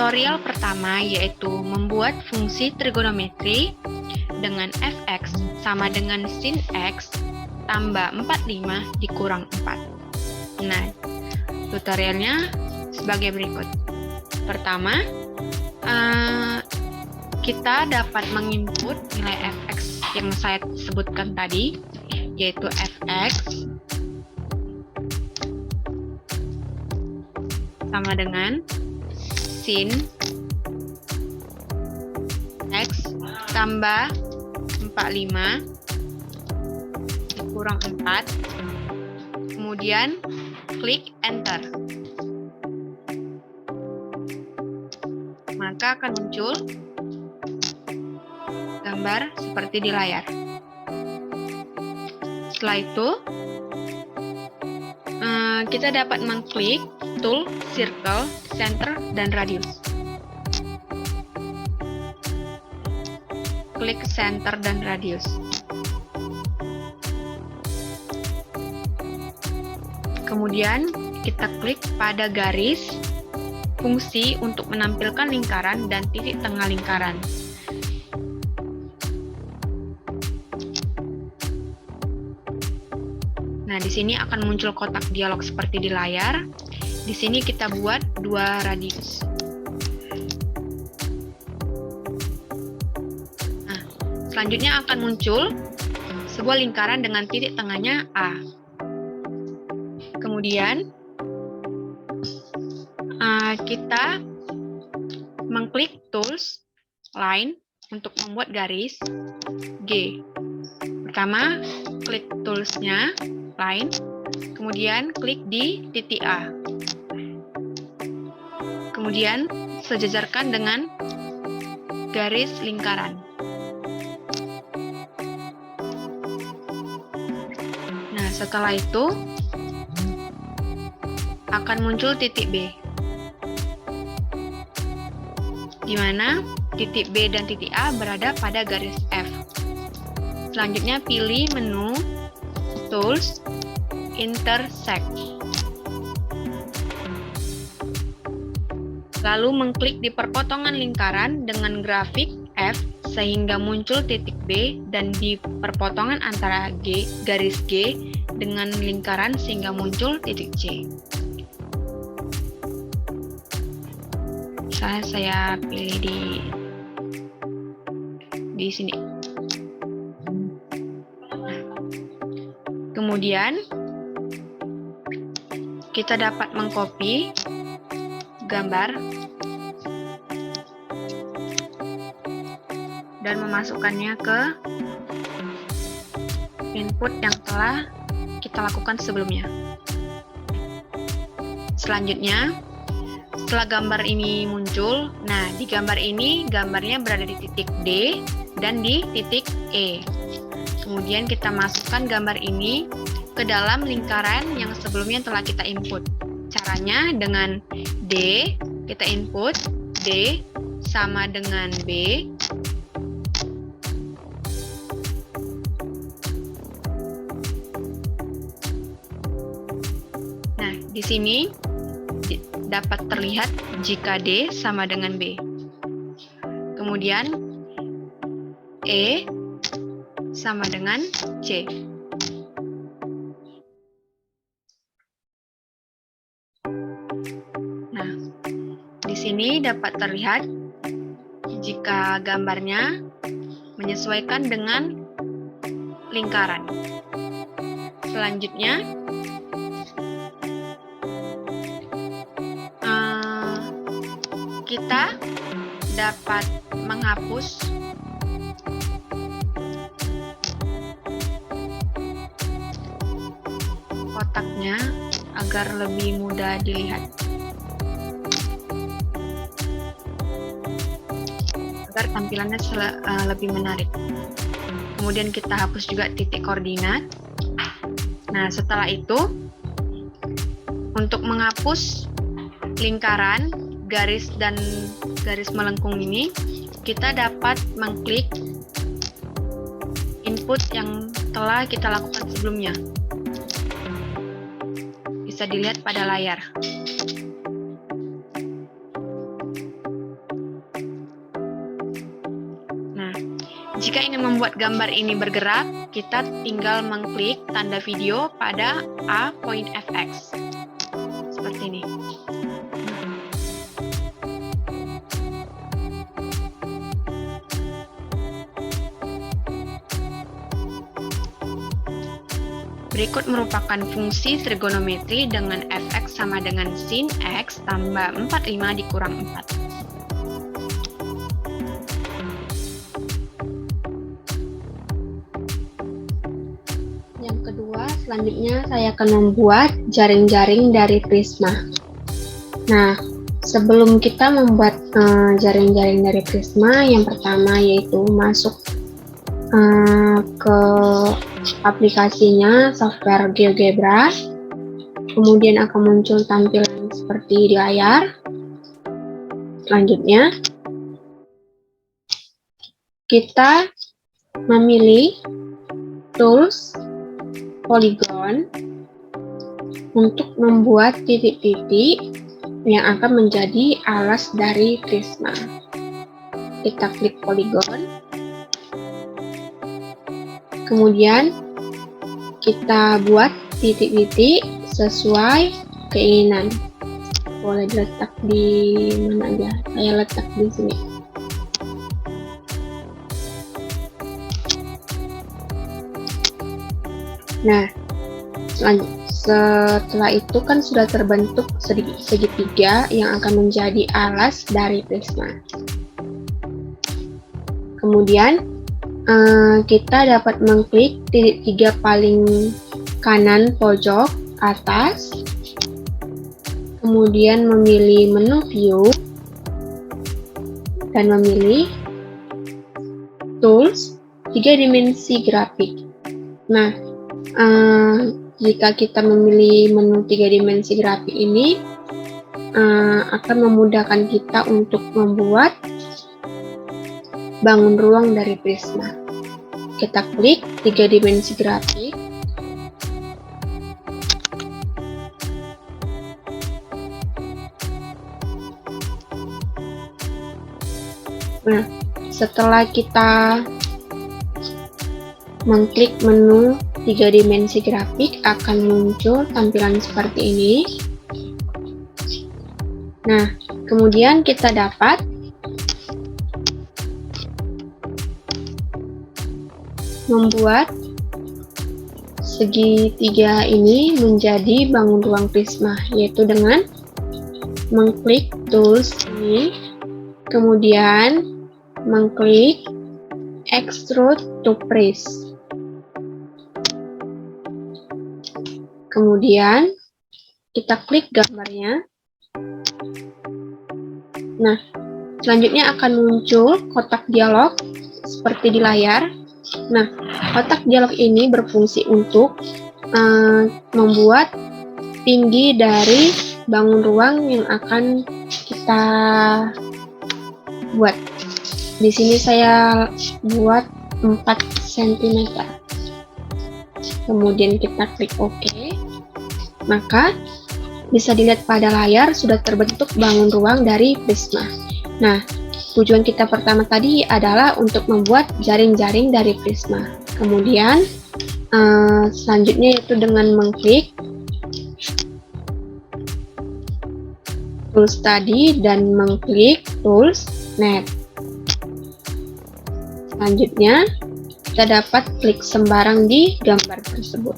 tutorial pertama yaitu membuat fungsi trigonometri dengan fx sama dengan sin x tambah 45 dikurang 4. Nah, tutorialnya sebagai berikut. Pertama, kita dapat menginput nilai fx yang saya sebutkan tadi, yaitu fx sama dengan sin x tambah 45 dikurang 4. Kemudian klik enter. Maka akan muncul gambar seperti di layar. Setelah itu, kita dapat mengklik tool, circle, center, dan radius. Klik center dan radius. Kemudian kita klik pada garis fungsi untuk menampilkan lingkaran dan titik tengah lingkaran. Nah, di sini akan muncul kotak dialog seperti di layar. Di sini kita buat 2 radius. Nah, selanjutnya akan muncul sebuah lingkaran dengan titik tengahnya A. Kemudian kita mengklik tools, line untuk membuat garis G. Pertama, klik toolsnya, line, kemudian klik di titik A. Kemudian sejajarkan dengan garis lingkaran. Nah, setelah itu akan muncul titik B, di mana titik B dan titik A berada pada garis F. Selanjutnya pilih menu Tools, Intersect. Lalu mengklik di perpotongan lingkaran dengan grafik F sehingga muncul titik B dan di perpotongan antara garis G dengan lingkaran sehingga muncul titik C. Saya pilih di sini. Kemudian kita dapat mengcopy gambar dan memasukkannya ke input yang telah kita lakukan sebelumnya. Selanjutnya, setelah gambar ini muncul, nah di gambar ini gambarnya berada di titik D dan di titik E. Kemudian kita masukkan gambar ini ke dalam lingkaran yang sebelumnya telah kita input. Caranya dengan D, kita input D sama dengan B. Nah, di sini dapat terlihat jika D sama dengan B. Kemudian E sama dengan C. Nah, di sini dapat terlihat jika gambarnya menyesuaikan dengan lingkaran. Selanjutnya, kita dapat menghapus kotaknya agar lebih mudah dilihat, agar tampilannya lebih menarik. Kemudian kita hapus juga titik koordinat. Nah, setelah itu untuk menghapus lingkaran, garis dan garis melengkung ini, kita dapat mengklik input yang telah kita lakukan sebelumnya. Bisa dilihat pada layar. Jika ingin membuat gambar ini bergerak, kita tinggal mengklik tanda video pada A.fx. Seperti ini. Berikut merupakan fungsi trigonometri dengan fx sama dengan sin x tambah 45 dikurang 4. Yang kedua, selanjutnya saya akan membuat jaring-jaring dari prisma. Nah, sebelum kita membuat jaring-jaring dari prisma, yang pertama yaitu masuk ke aplikasinya software GeoGebra, kemudian akan muncul tampilan seperti di layar. Selanjutnya kita memilih tools polygon untuk membuat titik-titik yang akan menjadi alas dari prisma. Kita klik polygon. Kemudian kita buat titik-titik sesuai keinginan. Boleh diletak di mana aja. Saya letak di sini. Nah, setelah itu kan sudah terbentuk segitiga yang akan menjadi alas dari prisma. Kemudian kita dapat mengklik titik 3 paling kanan pojok atas, kemudian memilih menu view dan memilih tools 3 dimensi grafik. Nah, jika kita memilih menu 3 dimensi grafik ini akan memudahkan kita untuk membuat bangun ruang dari prisma. Kita klik 3 dimensi grafik. Nah, setelah kita mengklik menu 3 dimensi grafik, akan muncul tampilan seperti ini. Nah, kemudian kita dapat membuat segitiga ini menjadi bangun ruang prisma, yaitu dengan mengklik tools ini, kemudian mengklik extrude to press, kemudian kita klik gambarnya. Nah, selanjutnya akan muncul kotak dialog seperti di layar. Nah, kotak dialog ini berfungsi untuk membuat tinggi dari bangun ruang yang akan kita buat. Di sini saya buat 4 cm. Kemudian kita klik OK. Maka bisa dilihat pada layar sudah terbentuk bangun ruang dari prisma. Nah, tujuan kita pertama tadi adalah untuk membuat jaring-jaring dari prisma. Kemudian selanjutnya yaitu dengan mengklik tools tadi dan mengklik tools net. Selanjutnya kita dapat klik sembarang di gambar tersebut.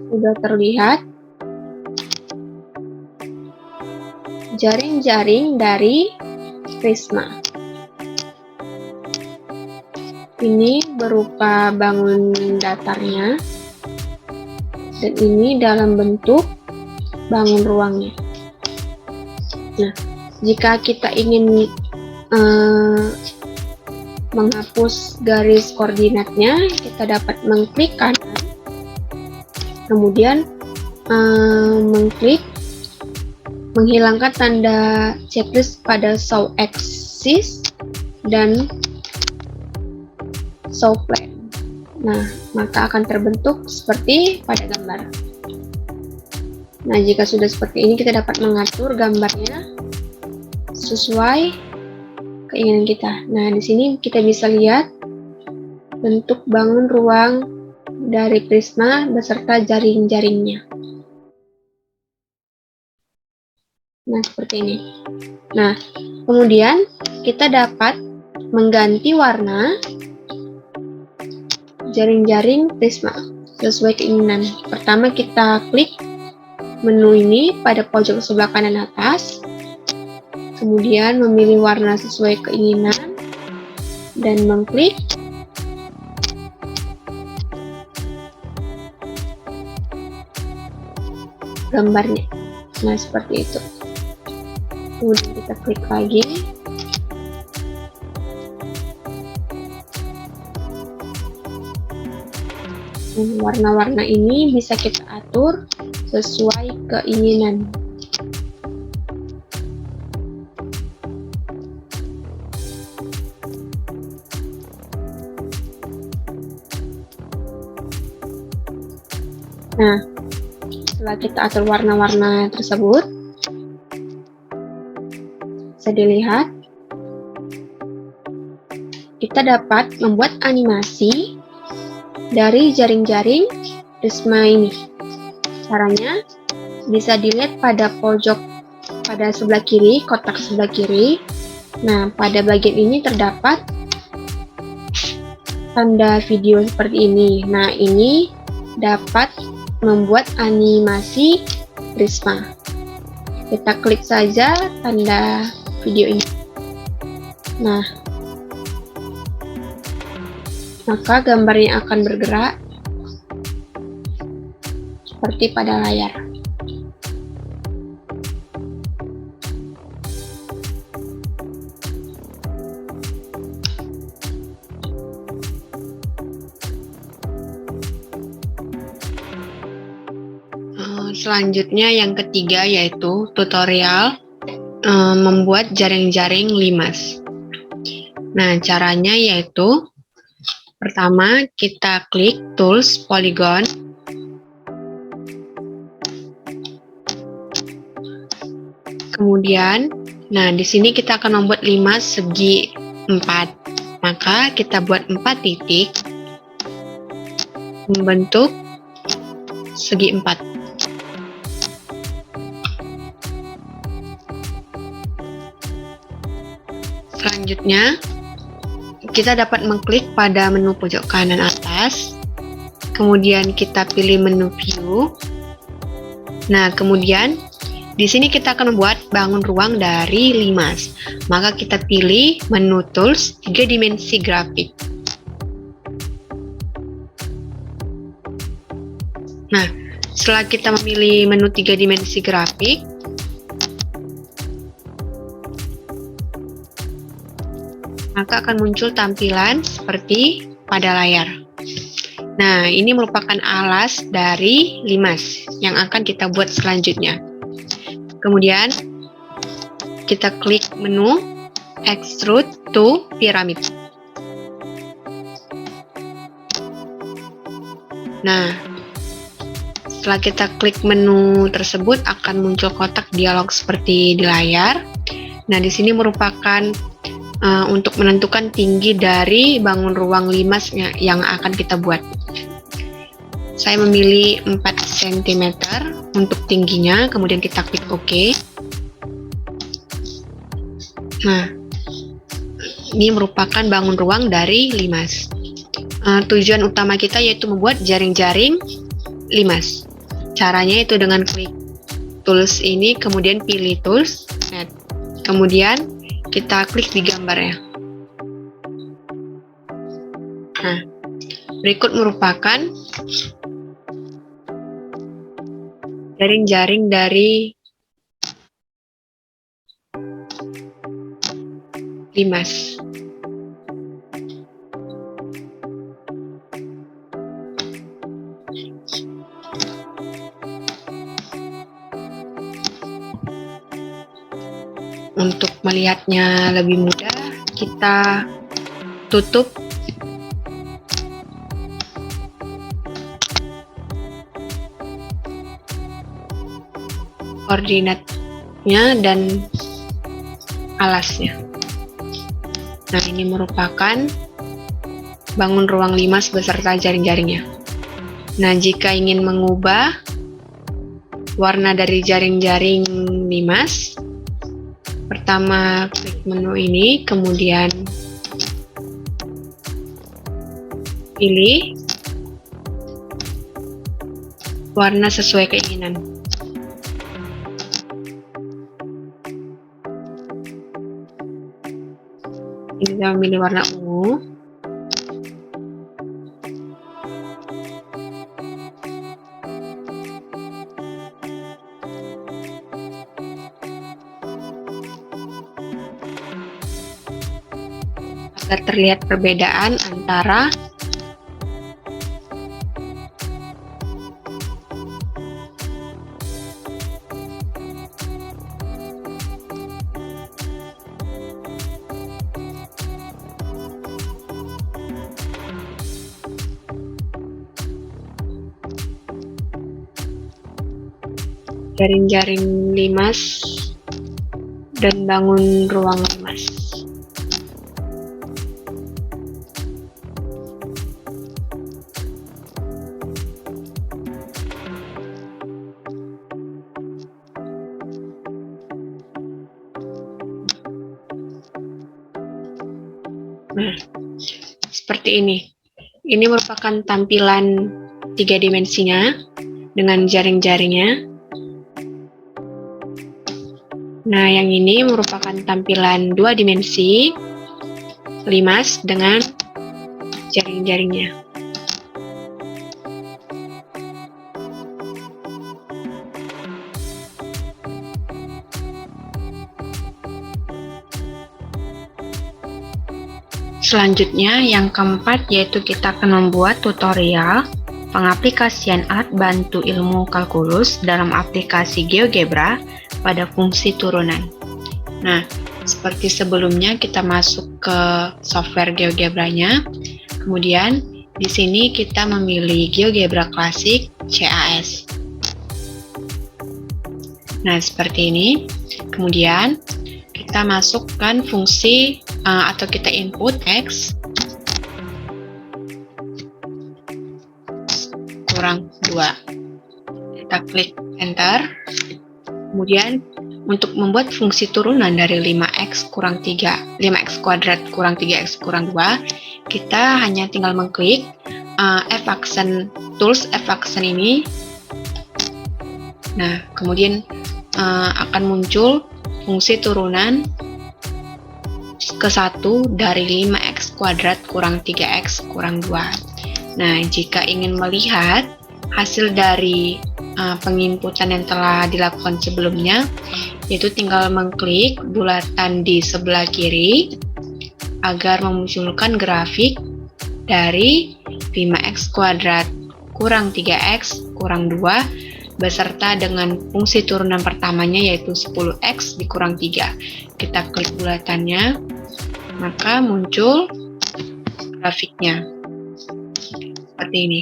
Sudah terlihat jaring-jaring dari prisma. Ini berupa bangun datarnya dan ini dalam bentuk bangun ruangnya. Nah, jika kita ingin menghapus garis koordinatnya, kita dapat mengklik kanan, kemudian mengklik menghilangkan tanda checklist pada show axis dan show plane. Nah, maka akan terbentuk seperti pada gambar. Nah, jika sudah seperti ini, kita dapat mengatur gambarnya sesuai keinginan kita. Nah, di sini kita bisa lihat bentuk bangun ruang dari prisma beserta jaring-jaringnya. Nah, seperti ini. Nah, kemudian kita dapat mengganti warna jaring-jaring prisma sesuai keinginan. Pertama, kita klik menu ini pada pojok sebelah kanan atas, kemudian memilih warna sesuai keinginan dan mengklik gambarnya. Nah, seperti itu. Kemudian kita klik lagi. Warna-warna ini bisa kita atur sesuai keinginan. Nah, setelah kita atur warna-warna tersebut, bisa dilihat kita dapat membuat animasi dari jaring-jaring prisma ini. Caranya bisa dilihat pada pojok pada sebelah kiri, kotak sebelah kiri. Nah, pada bagian ini terdapat tanda video seperti ini. Nah, ini dapat membuat animasi prisma. Kita klik saja tanda video ini. Nah, maka gambarnya akan bergerak seperti pada layar. Selanjutnya yang ketiga yaitu tutorial membuat jaring-jaring limas. Nah, caranya yaitu pertama kita klik tools polygon. Kemudian, nah di sini kita akan membuat limas segi 4. Maka kita buat 4 titik membentuk segi 4. Selanjutnya, kita dapat mengklik pada menu pojok kanan atas, kemudian kita pilih menu view. Nah, kemudian di sini kita akan membuat bangun ruang dari limas. Maka kita pilih menu tools 3 dimensi grafik. Nah, setelah kita memilih menu 3 dimensi grafik, maka akan muncul tampilan seperti pada layar. Nah, ini merupakan alas dari limas yang akan kita buat selanjutnya. Kemudian, kita klik menu Extrude to Pyramid. Nah, setelah kita klik menu tersebut, akan muncul kotak dialog seperti di layar. Nah, di sini merupakan untuk menentukan tinggi dari bangun ruang limas yang akan kita buat. Saya memilih 4 cm untuk tingginya, kemudian kita klik OK. Nah, ini merupakan bangun ruang dari limas. Tujuan utama kita yaitu membuat jaring-jaring limas. Caranya itu dengan klik tools ini, kemudian pilih tools, kemudian kita klik di gambarnya. Nah, berikut merupakan jaring-jaring dari limas. Untuk melihatnya lebih mudah, kita tutup koordinatnya dan alasnya. Nah, ini merupakan bangun ruang limas beserta jaring-jaringnya. Nah, jika ingin mengubah warna dari jaring-jaring limas, pertama klik menu ini, kemudian pilih warna sesuai keinginan. Ini saya memilih warna ungu. Agar terlihat perbedaan antara jaring-jaring limas dan bangun ruang limas. Nah, seperti ini. Ini merupakan tampilan 3 dimensinya dengan jaring-jaringnya. Nah, yang ini merupakan tampilan 2 dimensi limas dengan jaring-jaringnya. Selanjutnya, yang keempat yaitu kita akan membuat tutorial pengaplikasian alat bantu ilmu kalkulus dalam aplikasi GeoGebra pada fungsi turunan. Nah, seperti sebelumnya kita masuk ke software GeoGebra-nya. Kemudian di sini kita memilih GeoGebra Classic CAS. Nah, seperti ini. Kemudian kita masukkan fungsi atau kita input X kurang 2. Kita klik enter. Kemudian untuk membuat fungsi turunan dari 5x kuadrat kurang 3x kurang 2, kita hanya tinggal mengklik F-Action Tools, F-Action ini. Nah, kemudian akan muncul fungsi turunan ke 1 dari 5x kuadrat kurang 3x kurang 2. Nah, jika ingin melihat hasil dari penginputan yang telah dilakukan sebelumnya, yaitu tinggal mengklik bulatan di sebelah kiri agar memunculkan grafik dari 5x kuadrat kurang 3x kurang 2 beserta dengan fungsi turunan pertamanya yaitu 10x dikurang 3. Kita klik bulatannya, maka muncul grafiknya seperti ini.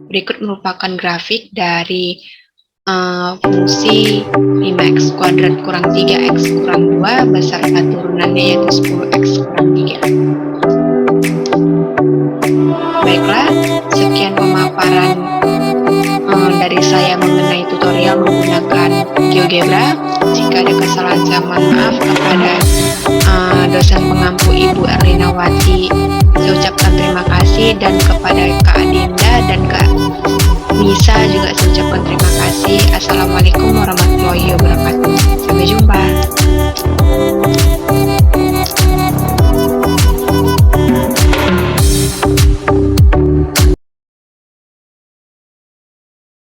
Berikut merupakan grafik dari fungsi 5x kuadrat kurang 3x kurang 2 beserta turunannya yaitu 10x kurang 3. Baiklah, sekian pemaparan dari saya mengenai tutorial menggunakan GeoGebra. Jika ada kesalahan saya mohon maaf kepada dosen pengampu Ibu Erlinawati. Saya ucapkan terima kasih, dan kepada Kak Adinda dan Kak Nisa juga saya ucapkan terima kasih. Assalamualaikum warahmatullahi wabarakatuh. Sampai jumpa.